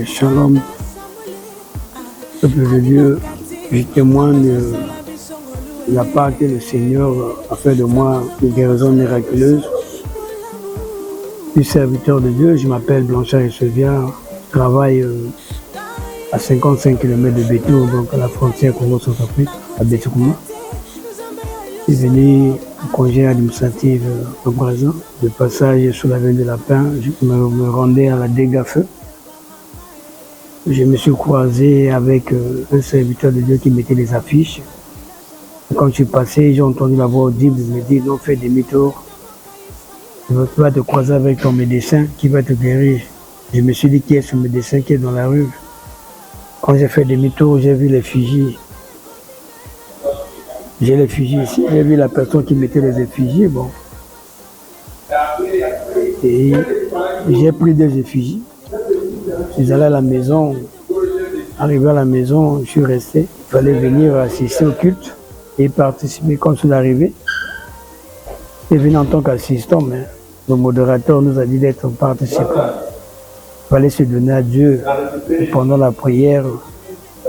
Shalom, peuple de Dieu, je témoigne de la part que le Seigneur a fait de moi une guérison miraculeuse. Je suis serviteur de Dieu, je m'appelle Blanchard Esseviard, je travaille à 55 km de Bétour, donc à la frontière Congo-Centrafrique, à Bétourma. Je suis venu en congé administratif au Brésil, de passage sur la veine de Lapin, je me rendais à la Dégafeu. Je me suis croisé avec un serviteur de Dieu qui mettait des affiches. Et quand je suis passé, j'ai entendu la voix audible, il me dit non, fais demi-tour. Tu vas te croiser avec ton médecin qui va te guérir. Je me suis dit qui est ce médecin qui est dans la rue. Quand j'ai fait demi-tour, j'ai vu l'effigie. J'ai l'effigie ici, j'ai vu la personne qui mettait les effigies. Bon. Et j'ai pris des effigies. Je suis allé à la maison, arrivé à la maison, je suis resté. Il fallait venir assister au culte et participer quand je suis arrivé. Je suis venu en tant qu'assistant, mais le modérateur nous a dit d'être participant. Il fallait se donner à Dieu. Et pendant la prière,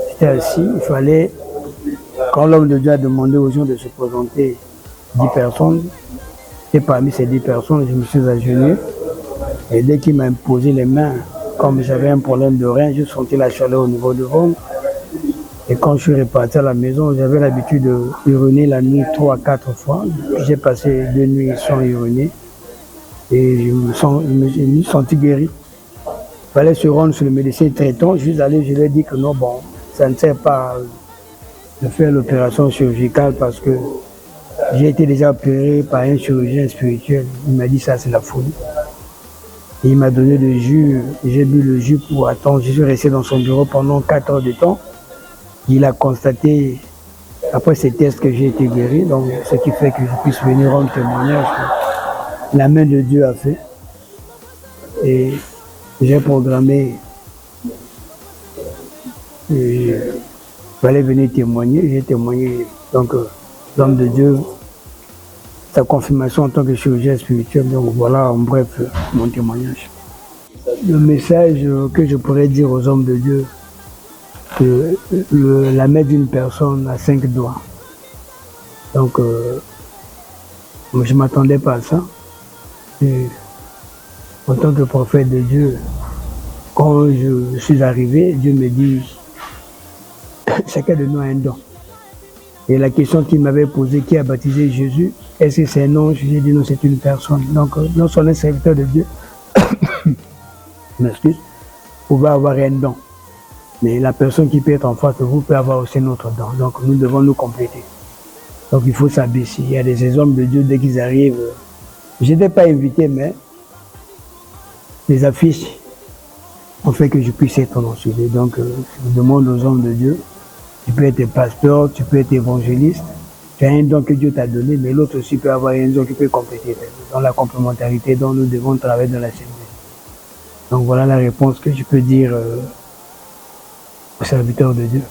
j'étais assis, il fallait, quand l'homme de Dieu a demandé aux gens de se présenter, 10 personnes, et parmi ces 10 personnes, je me suis agenouillé. Et dès qu'il m'a imposé les mains, comme j'avais un problème de rein, je sentais la chaleur au niveau du ventre. Et quand je suis reparti à la maison, j'avais l'habitude de uriner la nuit 3 à 4 fois. J'ai passé 2 nuits sans uriner. Et je me suis senti guéri. Il fallait se rendre sur le médecin traitant. Je suis allé, je lui ai dit que non, bon, ça ne sert pas de faire l'opération chirurgicale parce que j'ai été déjà opéré par un chirurgien spirituel. Il m'a dit ça, c'est la folie. Et il m'a donné le jus, j'ai bu le jus pour attendre. Je suis resté dans son bureau pendant 4 heures de temps. Il a constaté, après ces tests, que j'ai été guéri. Donc, ce qui fait que je puisse venir rendre témoignage que la main de Dieu a fait. Et j'ai programmé. Il fallait venir témoigner. J'ai témoigné. Donc, l'homme de Dieu, sa confirmation en tant que chirurgien spirituel. Donc voilà en bref mon témoignage. Le message que je pourrais dire aux hommes de Dieu, que la main d'une personne a 5 doigts. Donc je ne m'attendais pas à ça. Et en tant que prophète de Dieu, quand je suis arrivé, Dieu me dit, chacun de nous a un don. Et la question qu'il m'avait posée, qui a baptisé Jésus, est-ce que c'est un ange? J'ai dit non, c'est une personne. Donc, non seulement un serviteur de Dieu, m'excuse, vous pouvez avoir un don. Mais la personne qui peut être en face de vous peut avoir aussi notre don. Donc, nous devons nous compléter. Donc, il faut s'abaisser. Il y a des hommes de Dieu, dès qu'ils arrivent, je n'étais pas invité, mais les affiches ont fait que je puisse être mentionné. Donc, je demande aux hommes de Dieu, tu peux être pasteur, tu peux être évangéliste, tu as un don que Dieu t'a donné, mais l'autre aussi peut avoir un don qui peut compléter. Dans la complémentarité dont nous devons travailler dans la CMD. Donc voilà la réponse que je peux dire aux serviteurs de Dieu.